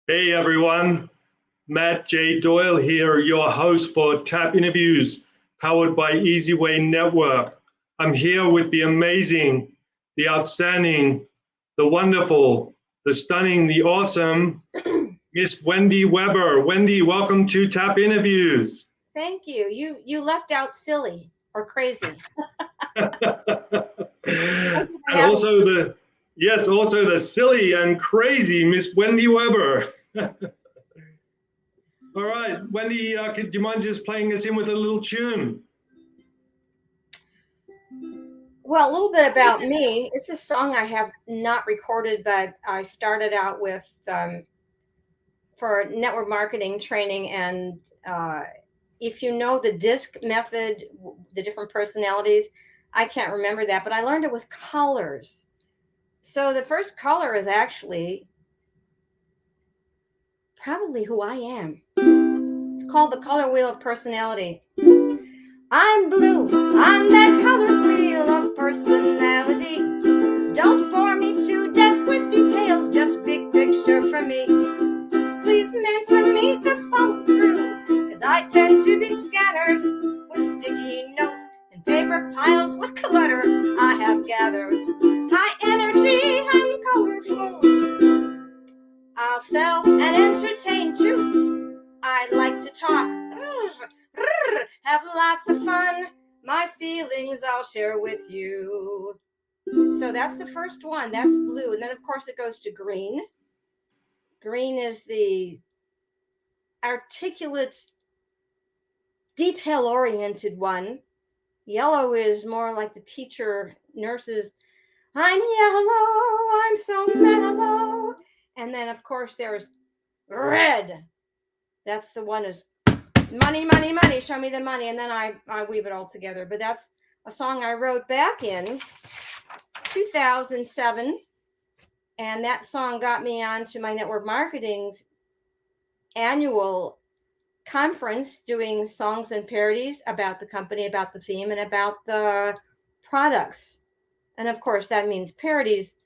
Hey everyone, Matt J. Doyle here, your host for Tap Interviews, powered by Easyway Network. I'm here with the amazing, the outstanding, the wonderful, the stunning, the awesome Miss Wendy Weber. Wendy, welcome to Tap Interviews. Thank you. You left out silly or crazy. and Thank you for having also me. also the silly and crazy Miss Wendy Weber. All right, Wendy, do you mind just playing us in with a little tune? Well, a little bit about me. It's a song I have not recorded, but I started out with for network marketing training. And if you know the disc method, the different personalities, I can't remember that, but I learned it with colors. So the first color is actually probably who I am. It's called the color wheel of personality. I'm blue on that color wheel of personality. Don't bore me to death with details, just big picture from me. Please mentor me to follow through, cause I tend to be scattered with sticky notes and paper piles with clutter I have gathered. High energy and colorful, I'll sell and entertain too. I like to talk, have lots of fun. My feelings I'll share with you. So that's the first one. That's blue. And then, of course, it goes to green. Green is the articulate, detail oriented one. Yellow is more like the teacher, nurses. I'm yellow, I'm so mellow. And then, of course, there's red. That's the one is money, money, money. Show me the money. And then I weave it all together. But that's a song I wrote back in 2007. And that song got me onto my network marketing's annual conference doing songs and parodies about the company, about the theme, and about the products. And of course, that means parodies.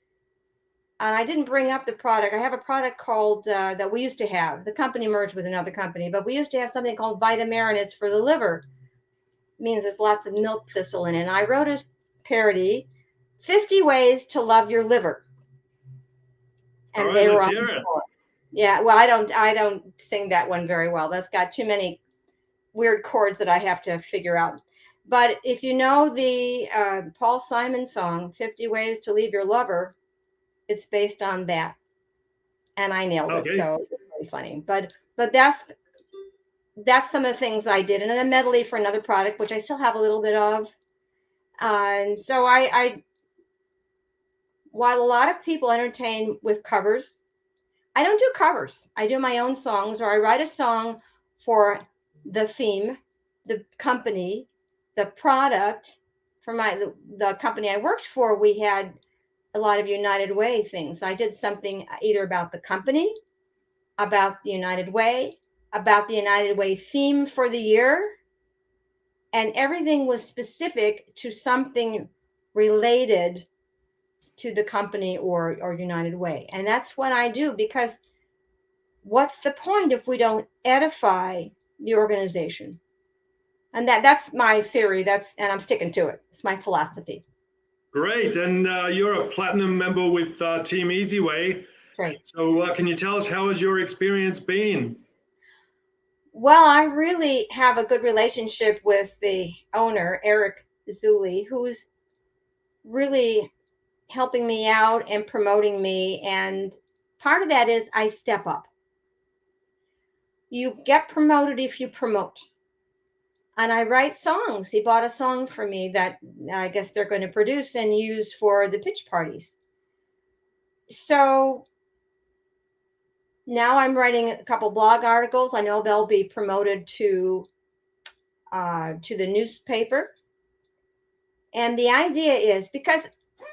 And I didn't bring up the product. I have a product called that we used to have. The company merged with another company, but we used to have something called Vitamarin. It's for the liver. It means there's lots of milk thistle in it. And I wrote a parody, 50 Ways to Love Your Liver. All And right, they were let's on hear the it. floor. Yeah, well, I don't sing that one very well. That's got too many weird chords that I have to figure out. But if you know the Paul Simon song, 50 Ways to Leave Your Lover, it's based on that. And I nailed it. Okay. So it's really funny. But that's some of the things I did. And then a medley for another product, which I still have a little bit of. And so I while a lot of people entertain with covers, I don't do covers. I do my own songs, or I write a song for the theme, the company, the product. For the company I worked for, we had a lot of United Way things. I did something either about the company, about the United Way, about the United Way theme for the year, and everything was specific to something related to the company or United Way. And that's what I do, because what's the point if we don't edify the organization? And that's my theory. And I'm sticking to it. It's my philosophy. Great. And you're a platinum member with Team Easyway. That's right. So can you tell us how has your experience been? Well, I really have a good relationship with the owner, Eric Zuli, who's really helping me out and promoting me. And part of that is I step up. You get promoted if you promote. And I write songs. He bought a song for me that I guess they're going to produce and use for the pitch parties. So now I'm writing a couple blog articles. I know they'll be promoted to the newspaper. And the idea is, because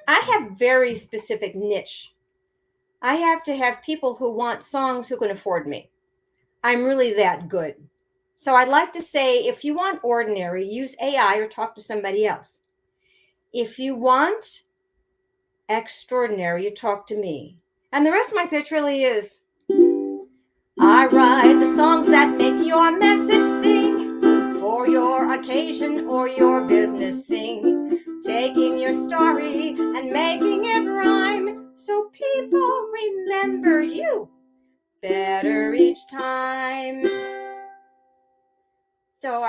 I have very specific niche, I have to have people who want songs who can afford me. I'm really that good. So I'd like to say, if you want ordinary, use AI or talk to somebody else. If you want extraordinary, you talk to me. And the rest of my pitch really is, I write the songs that make your message sing for your occasion or your business thing, taking your story and making it rhyme so people remember you better each time. So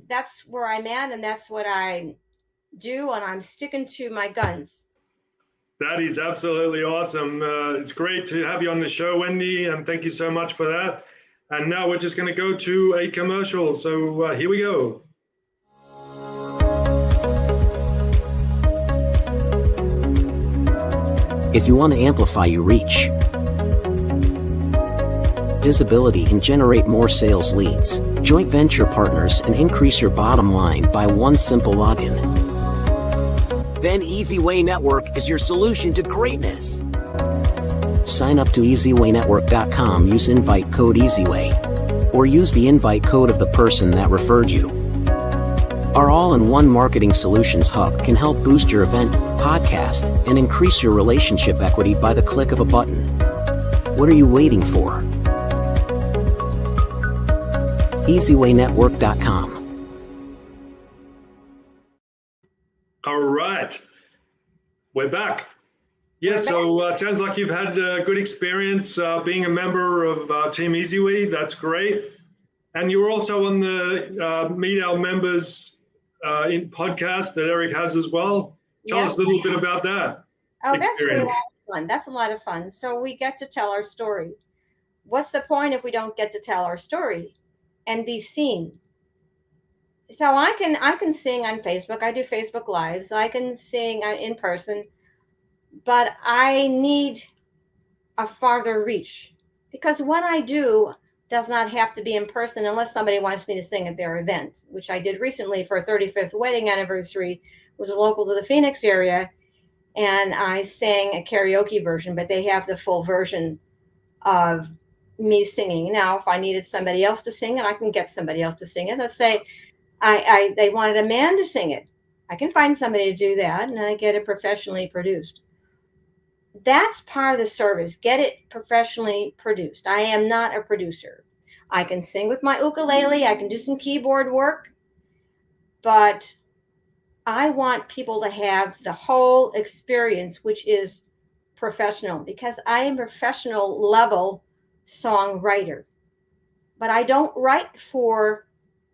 that's where I'm at, and that's what I do, and I'm sticking to my guns. That is absolutely awesome. It's great to have you on the show, Wendy, and thank you so much for that. And now we're just going to go to a commercial. So here we go. If you want to amplify your reach, visibility, and generate more sales leads, joint venture partners, and increase your bottom line by one simple login, then EasyWay Network is your solution to greatness. Sign up to EasyWayNetwork.com, use invite code EasyWay, or use the invite code of the person that referred you. Our all-in-one marketing solutions hub can help boost your event, podcast, and increase your relationship equity by the click of a button. What are you waiting for? EasyWayNetwork.com. All right, we're back. Yeah, so sounds like you've had a good experience being a member of Team EasyWay. That's great. And you're also on the Meet Our Members in podcast that Eric has as well. Tell us a little bit about that. Oh, that's really a lot of fun. That's a lot of fun. So we get to tell our story. What's the point if we don't get to tell our story and be seen? So I can sing on Facebook. I do Facebook Lives. I can sing in person, but I need a farther reach because what I do does not have to be in person unless somebody wants me to sing at their event, which I did recently for a 35th wedding anniversary. It was local to the Phoenix area, and I sang a karaoke version, but they have the full version of me singing. Now, if I needed somebody else to sing it, I can get somebody else to sing it. Let's say they wanted a man to sing it. I can find somebody to do that, and I get it professionally produced. That's part of the service. Get it professionally produced. I am not a producer. I can sing with my ukulele. I can do some keyboard work, but I want people to have the whole experience, which is professional, because I am a professional level songwriter, but I don't write for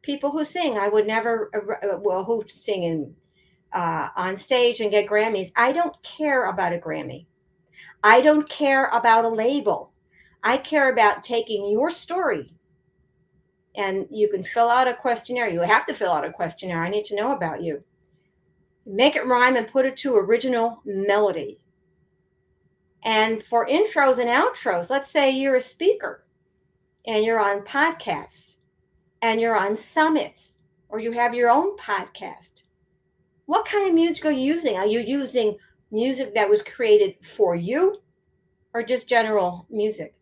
people who sing. I would never, who sing on stage and get Grammys. I don't care about a Grammy. I don't care about a label. I care about taking your story, and you can fill out a questionnaire. You have to fill out a questionnaire. I need to know about you. Make it rhyme and put it to original melody. And for intros and outros, let's say you're a speaker and you're on podcasts and you're on summits, or you have your own podcast. What kind of music are you using? Are you using music that was created for you, or just general music?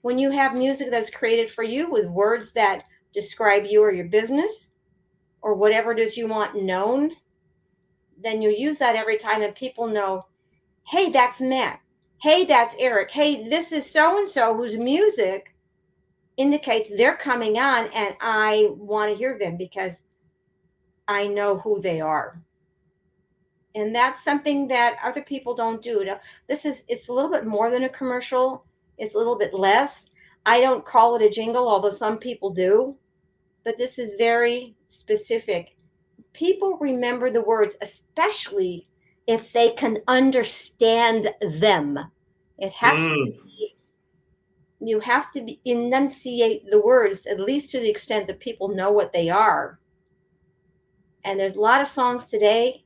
When you have music that's created for you with words that describe you or your business or whatever it is you want known, then you use that every time, and people know, hey, that's Matt. Hey, that's Eric. Hey, this is so-and-so whose music indicates they're coming on, and I want to hear them because I know who they are. And that's something that other people don't do. It's a little bit more than a commercial. It's a little bit less. I don't call it a jingle, although some people do, but this is very specific. People remember the words, especially if they can understand them. It has to be, you have to enunciate the words, at least to the extent that people know what they are. And there's a lot of songs today,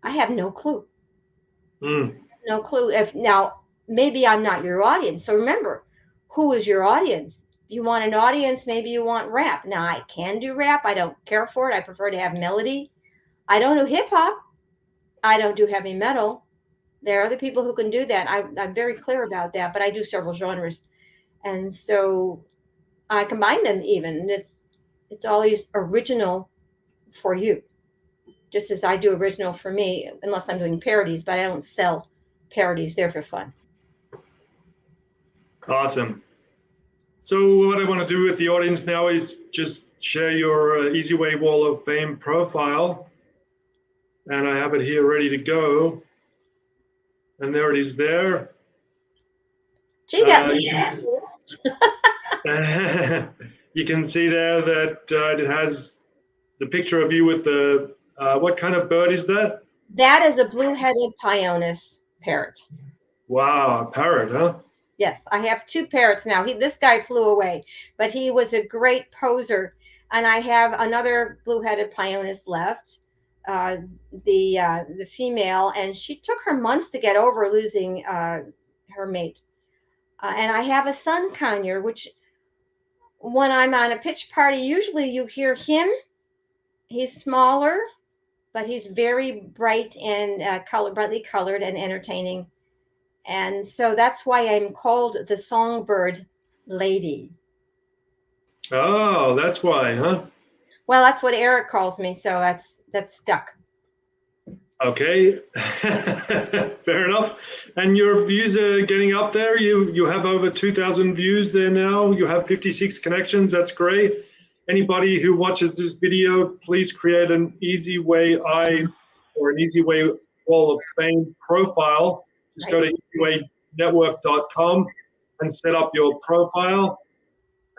I have no clue. No clue. Now, maybe I'm not your audience. So remember, who is your audience? You want an audience, maybe you want rap. Now, I can do rap. I don't care for it. I prefer to have melody. I don't do hip hop. I don't do heavy metal. There are other people who can do that. I'm very clear about that, but I do several genres. And so I combine them even. It's always original for you, just as I do original for me, unless I'm doing parodies, but I don't sell parodies. They're for fun. Awesome. So what I want to do with the audience now is just share your Easy Way Wall of Fame profile. And I have it here ready to go. And there it is there. Gee, that you can see there that it has the picture of you with the, what kind of bird is that? That is a blue-headed Pionus parrot. Wow, a parrot, huh? Yes, I have 2 parrots now. This guy flew away, but he was a great poser. And I have another blue-headed Pionus left, the female, and she took her months to get over losing her mate. And I have a sun conure, which when I'm on a pitch party, usually you hear him. He's smaller, but he's very bright and brightly colored and entertaining. And so that's why I'm called the songbird lady. Oh, that's why, huh? Well, that's what Eric calls me, so that's stuck. Okay, fair enough. And your views are getting up there. You have over 2,000 views there now. You have 56 connections. That's great. Anybody who watches this video, please create an Easy Way or an Easy Way Wall of Fame profile. Just go to easywaynetwork.com and set up your profile.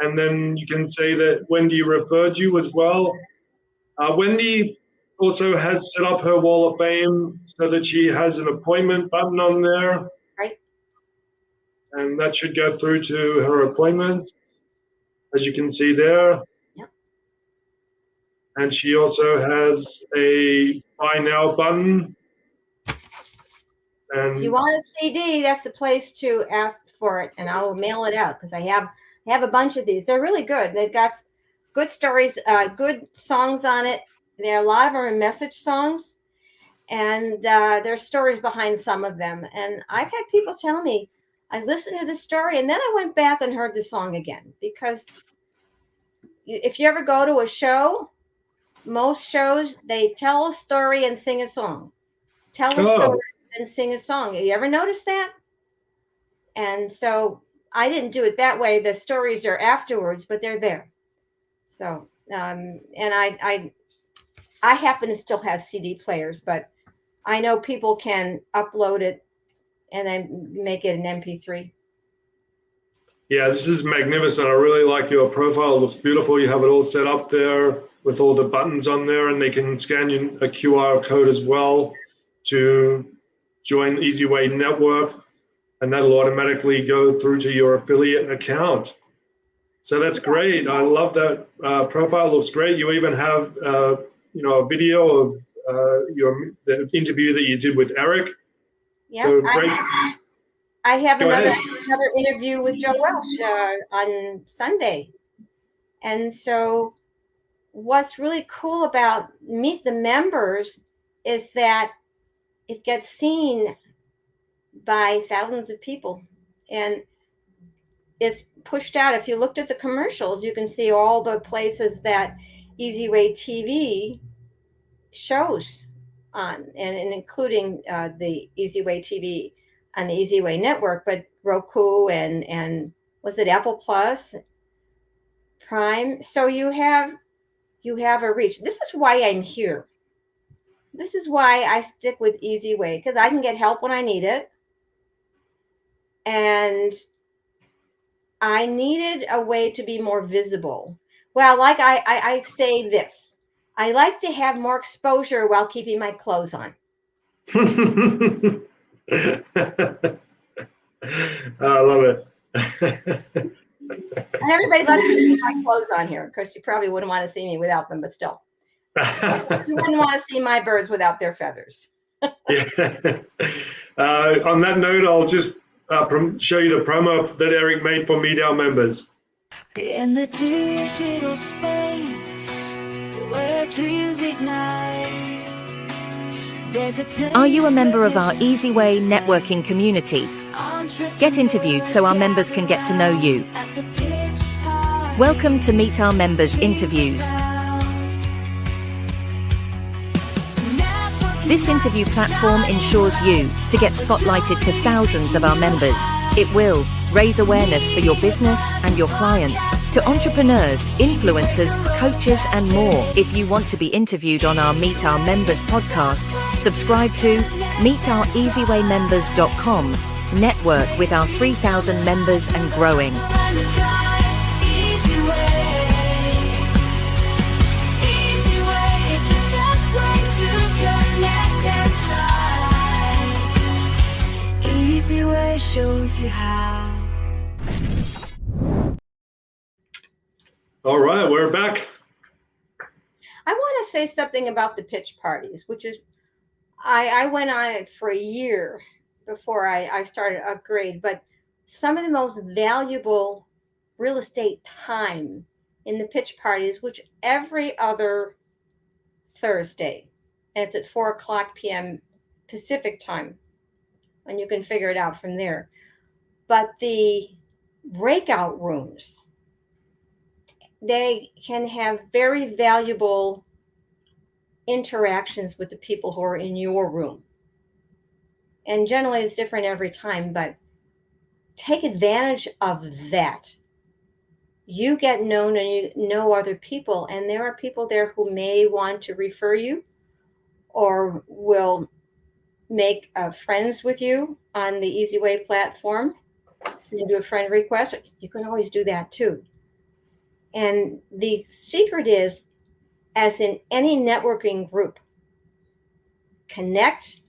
And then you can say that Wendy referred you as well. Wendy also has set up her Wall of Fame so that she has an appointment button on there. Right. And that should go through to her appointments, as you can see there. Yep. And she also has a Buy Now button. And If you want a CD, that's the place to ask for it, and I will mail it out because I have a bunch of these. They're really good. They've got good stories, good songs on it. There are a lot of them are message songs, and there's stories behind some of them. And I've had people tell me, I listened to the story, and then I went back and heard the song again. Because if you ever go to a show, most shows, they tell a story and sing a song. Tell a story and sing a song. You ever notice that? And so I didn't do it that way. The stories are afterwards, but they're there. So, and I happen to still have CD players, but I know people can upload it and then make it an MP3. yeah, this is magnificent. I really like your profile. It looks beautiful. You have it all set up there with all the buttons on there, and they can scan you a QR code as well to join Easy Way Network, and that'll automatically go through to your affiliate account. So that's great. I love that profile. Looks great. You even have a video of the interview that you did with Eric. Yeah, so great. I have Go another ahead. interview with Joe Welsh on Sunday. And so what's really cool about Meet the Members is that it gets seen by thousands of people. And it's pushed out. If you looked at the commercials, you can see all the places that Easy Way TV shows on, and including the Easy Way TV on the Easy Way Network, but Roku and was it Apple Plus, Prime? So you have a reach. This is why I'm here. This is why I stick with Easy Way, because I can get help when I need it. And I needed a way to be more visible. Well, like I say this, I like to have more exposure while keeping my clothes on. I love it. And everybody lets me keep my clothes on here. Of course, you probably wouldn't want to see me without them, but still. You wouldn't want to see my birds without their feathers. Yeah. On that note, I'll just show you the promo that Eric made for Meet Our Members. In the digital space where dreams ignite, Are you a member of our Easy Way networking community? Get interviewed so our members can get to know you. Welcome to Meet Our Members Interviews. This interview platform ensures you to get spotlighted to thousands of our members. It will raise awareness for your business and your clients to entrepreneurs, influencers, coaches, and more. If you want to be interviewed on our Meet Our Members podcast, subscribe to meetoureasywaymembers.com. Network with our 3,000 members and growing. Easy Way shows you how. All right, we're back. I want to say something about the pitch parties, which is, I went on it for a year before I started Upgrade, but some of the most valuable real estate time in the pitch parties, which every other Thursday, and it's at 4:00 p.m. Pacific time, and you can figure it out from there. But the breakout rooms, they can have very valuable interactions with the people who are in your room. And generally it's different every time, but take advantage of that. You get known and you know other people, and there are people there who may want to refer you or will make friends with you on the Easy Way platform. Send you a friend request. You can always do that too. And the secret is, as in any networking group, connect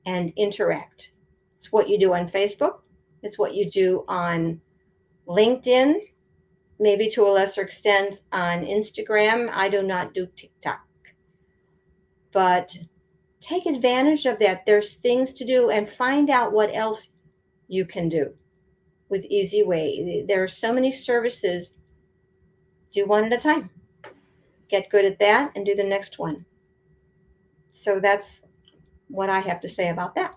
and interact. It's what you do on Facebook. It's what you do on LinkedIn, maybe to a lesser extent on Instagram. I do not do TikTok. But take advantage of that. There's things to do, and find out what else you can do with Easy Way. There are so many services. Do one at a time. Get good at that and do the next one. So that's what I have to say about that.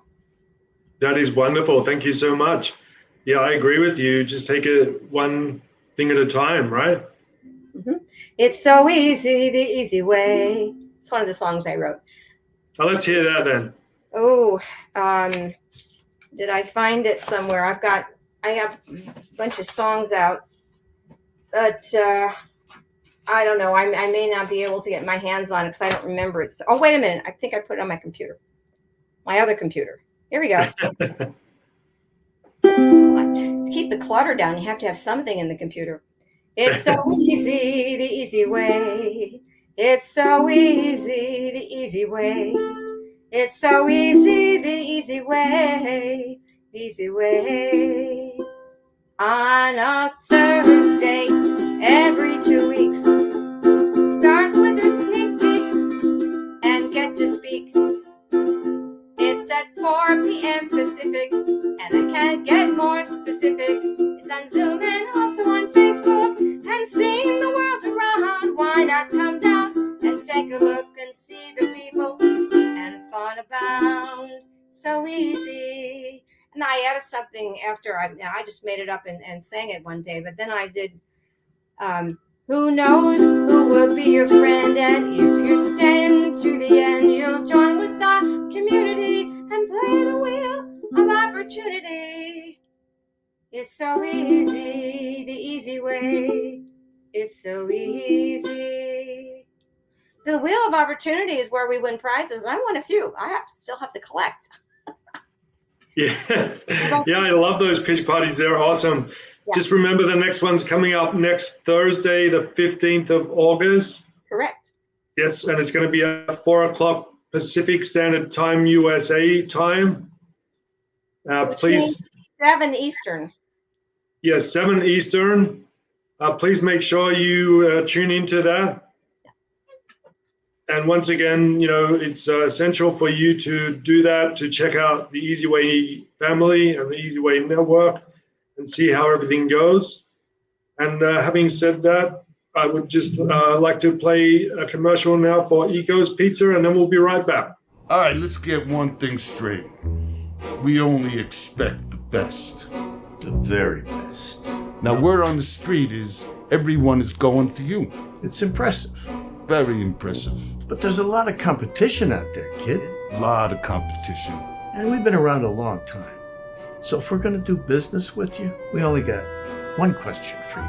That is wonderful. Thank you so much. Yeah, I agree with you. Just take it one thing at a time, right? Mm-hmm. It's so easy, the easy way. It's one of the songs I wrote. Oh, let's hear that then. Oh, did I find it somewhere? I have a bunch of songs out, but I don't know. I may not be able to get my hands on it because I don't remember it. Oh, wait a minute. I think I put it on my computer. My other computer. Here we go. To keep the clutter down, you have to have something in the computer. It's so easy, the easy way. It's so easy, the easy way. It's so easy, the easy way. Easy way. On a Thursday, every 2 weeks, start with a sneak peek and get to speak. It's at 4 p.m. Pacific, and I can't get more specific. It's on Zoom and also on Facebook, and seeing the world around. Why not come down and take a look and see the people and fun abound? So easy. And I added something after I just made it up and sang it one day, but then I did, who knows who will be your friend, and if you're staying to the end, you'll join with the community and play the wheel of opportunity. It's so easy, the easy way. It's so easy. The wheel of opportunity is where we win prizes. I won a few. Still have to collect. Yeah, yeah, I love those pitch parties. They're awesome. Yeah. Just remember the next one's coming up next Thursday, the 15th of August. Correct. Yes, and it's going to be at 4:00 Pacific Standard Time, USA time. Please. 7 Eastern. Yes, 7 Eastern. Please make sure you tune into that. And once again, it's essential for you to do that, to check out the Easy Way family and the Easy Way network and see how everything goes. And having said that, I would just like to play a commercial now for Eco's Pizza, and then we'll be right back. All right, let's get one thing straight. We only expect the best. The very best. Now, word on the street is everyone is going to you. It's impressive. Very impressive. But there's a lot of competition out there, kid. A lot of competition. And we've been around a long time. So if we're going to do business with you, we only got one question for you.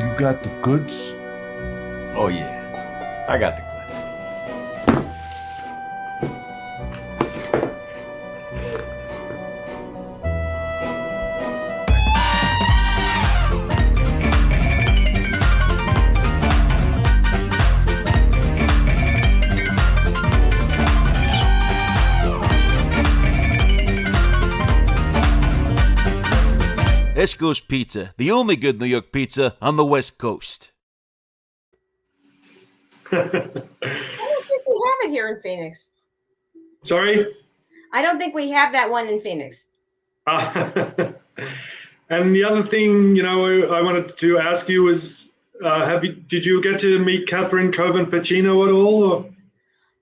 You got the goods? Oh yeah, I got the goods. Esco's Pizza, the only good New York pizza on the West Coast. I don't think we have it here in Phoenix. Sorry? I don't think we have that one in Phoenix. And the other thing, I wanted to ask you is, did you get to meet Catherine Coven-Pacino at all? Or?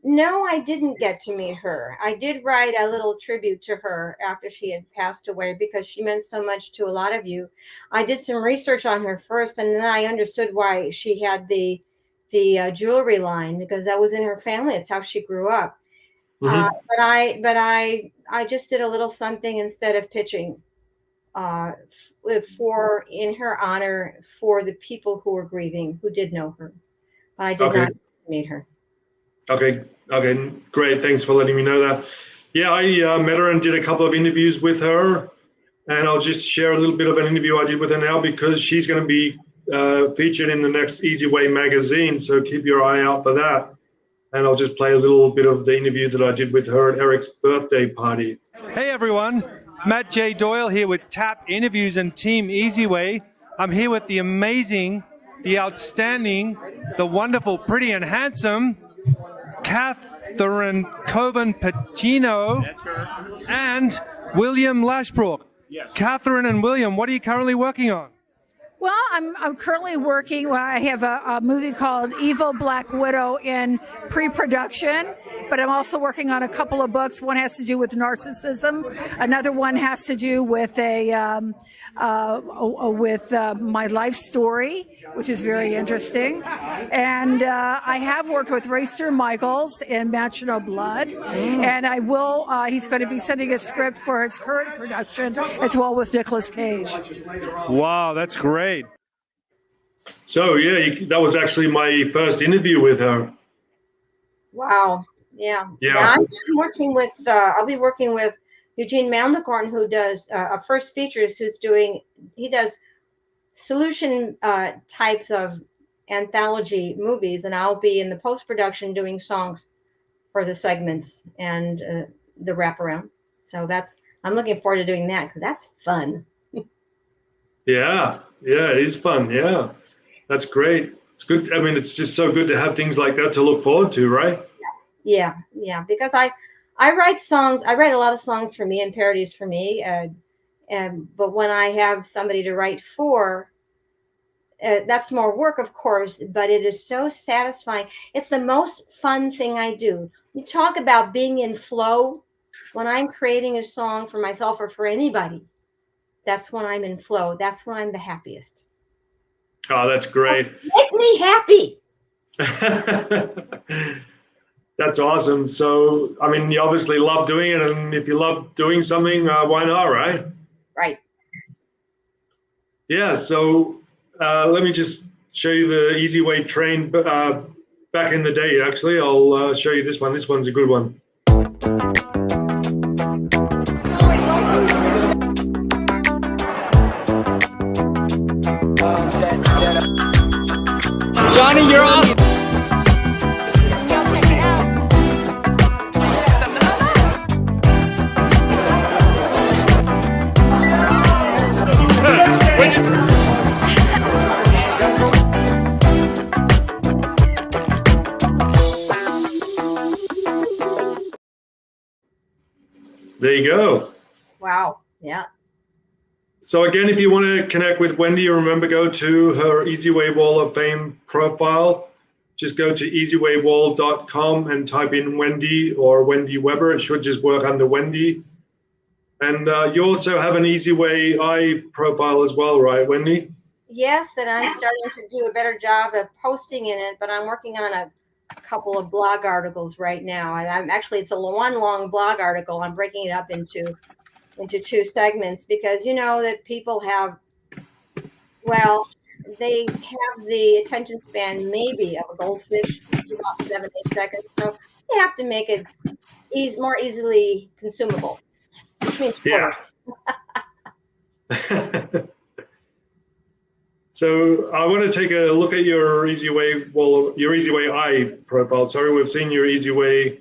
No, I didn't get to meet her. I did write a little tribute to her after she had passed away because she meant so much to a lot of you. I did some research on her first, and then I understood why she had the jewelry line, because that was in her family. It's how she grew up. Mm-hmm. But I just did a little something instead of pitching in her honor for the people who were grieving, who did know her. But I did not meet her. Okay, great. Thanks for letting me know that. Yeah, I met her and did a couple of interviews with her, and I'll just share a little bit of an interview I did with her now because she's going to be featured in the next Easy Way magazine, so keep your eye out for that. And I'll just play a little bit of the interview that I did with her at Eric's birthday party. Hey everyone, Matt J. Doyle here with Tap Interviews and Team Easy Way. I'm here with the amazing, the outstanding, the wonderful, pretty and handsome Catherine Coven-Pacino and William Lashbrook. Yes. Catherine and William, what are you currently working on? Well, I'm currently working. I have a movie called Evil Black Widow in pre-production, but I'm also working on a couple of books. One has to do with narcissism. Another one has to do with my life story, which is very interesting. And I have worked with Racer Michaels in Match No Blood, and I will. He's going to be sending a script for his current production as well with Nicolas Cage. Wow, that's great. So yeah, that was actually my first interview with her. Wow. Yeah. I'm working with. I'll be working with Eugene Malnicorn, who does First Features, he does solution types of anthology movies, and I'll be in the post-production doing songs for the segments and the wraparound. So I'm looking forward to doing that because that's fun. Yeah, it is fun. Yeah, that's great. It's good. I mean, it's just so good to have things like that to look forward to, right? Yeah. Because I write songs. I write a lot of songs for me and parodies for me. But when I have somebody to write for, that's more work, of course, but it is so satisfying. It's the most fun thing I do. You talk about being in flow. When I'm creating a song for myself or for anybody, that's when I'm in flow. That's when I'm the happiest. Oh, that's great. Make me happy. That's awesome. So, I mean, you obviously love doing it, and if you love doing something, why not, right? Right. Yeah, so let me just show you the Easy Way train back in the day, actually. I'll show you this one. This one's a good one. Johnny, you're off. There you go. Wow. Yeah. So again, if you want to connect with Wendy, remember, go to her Easy Way Wall of Fame profile. Just go to easywaywall.com and type in Wendy or Wendy Weber. It should just work under Wendy. And you also have an Easy Way I profile as well, right, Wendy? Yes, and I'm starting to do a better job of posting in it, but I'm working on couple of blog articles right now, and I'm actually, it's a one long blog article. I'm breaking it up into 2 segments because you know that people have, well, they have the attention span maybe of a goldfish, about 7-8 seconds. So they have to make it more easily consumable, which means shorter. Yeah. So I want to take a look at your EasyWay, your EasyWay I profile. Sorry, we've seen your EasyWay.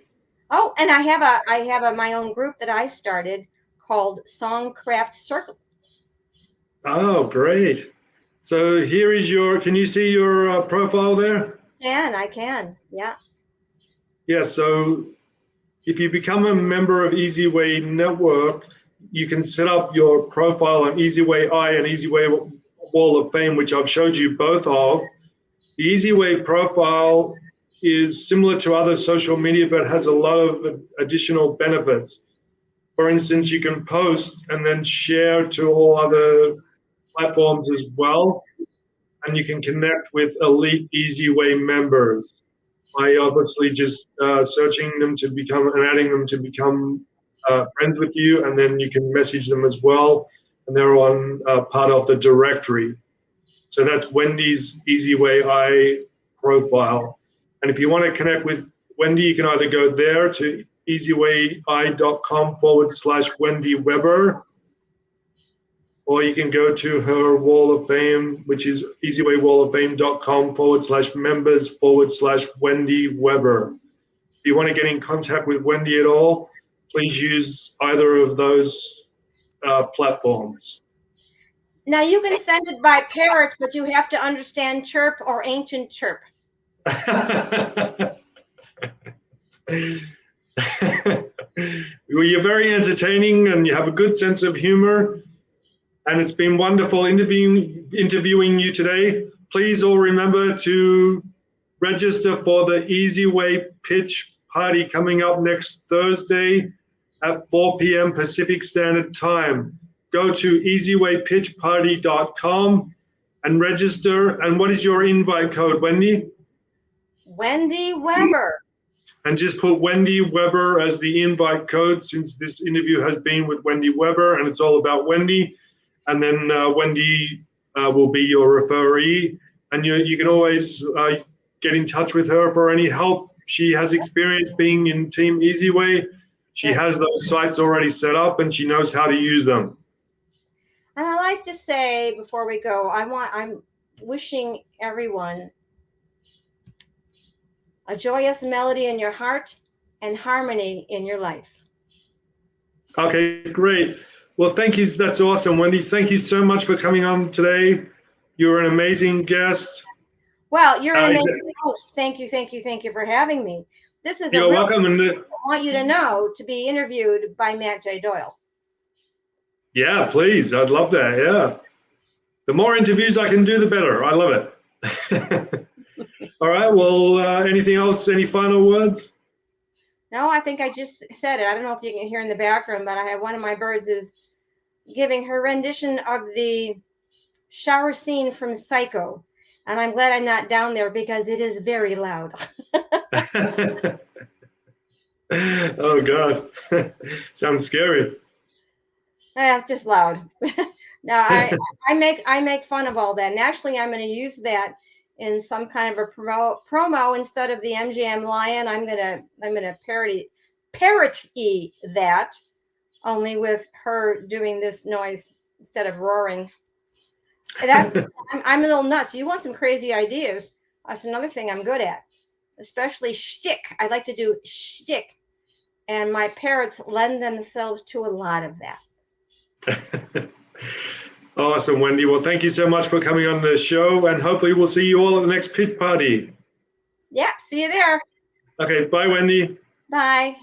Oh, and I have my own group that I started called Songcraft Circle. Oh, great. So here is can you see your profile there? I can, yeah. Yeah, so if you become a member of EasyWay Network, you can set up your profile on EasyWay I and EasyWay Wall of Fame, which I've showed you both of. The EasyWay profile is similar to other social media, but has a lot of additional benefits. For instance, you can post and then share to all other platforms as well, and you can connect with elite EasyWay members by obviously just searching them to become and adding them to become friends with you, and then you can message them as well, and they're on part of the directory. So that's Wendy's EasyWay I profile. And if you want to connect with Wendy, you can either go there to easyway.com/Wendy Weber, or you can go to her Wall of Fame, which is easywayWallOfFame.com/members/Wendy Weber. If you want to get in contact with Wendy at all, please use either of those platforms. Now you can send it by parrot, but you have to understand chirp or ancient chirp. Well, you're very entertaining and you have a good sense of humor. And it's been wonderful interviewing you today. Please all remember to register for the EasyWay Pitch Party coming up next Thursday at 4 p.m. Pacific Standard Time. Go to easywaypitchparty.com and register. And what is your invite code, Wendy? Wendy Weber. And just put Wendy Weber as the invite code, since this interview has been with Wendy Weber and it's all about Wendy. And then Wendy will be your referee. And you can always get in touch with her for any help. She has experience being in Team EasyWay. She has those sites already set up and she knows how to use them. And I like to say before we go, I'm wishing everyone a joyous melody in your heart and harmony in your life. Okay, great. Well, thank you. That's awesome, Wendy. Thank you so much for coming on today. You're an amazing guest. Well, you're an amazing host. Thank you for having me. This is you're welcome. And I want you to know to be interviewed by Matt J. Doyle. Yeah, please. I'd love that. Yeah. The more interviews I can do, the better. I love it. All right. Well, anything else? Any final words? No, I think I just said it. I don't know if you can hear in the background, but I have one of my birds is giving her rendition of the shower scene from Psycho. And I'm glad I'm not down there because it is very loud. Oh, God. Sounds scary. Yeah, it's just loud. No, I make fun of all that. And actually, I'm going to use that in some kind of a promo instead of the MGM Lion. I'm gonna parody that, only with her doing this noise instead of roaring. That's I'm a little nuts. You want some crazy ideas? That's another thing I'm good at, especially shtick. I like to do shtick, and my parrots lend themselves to a lot of that. Awesome, Wendy. Well, thank you so much for coming on the show, and hopefully we'll see you all at the next pitch party. Yeah, see you there. Okay, bye, Wendy. Bye.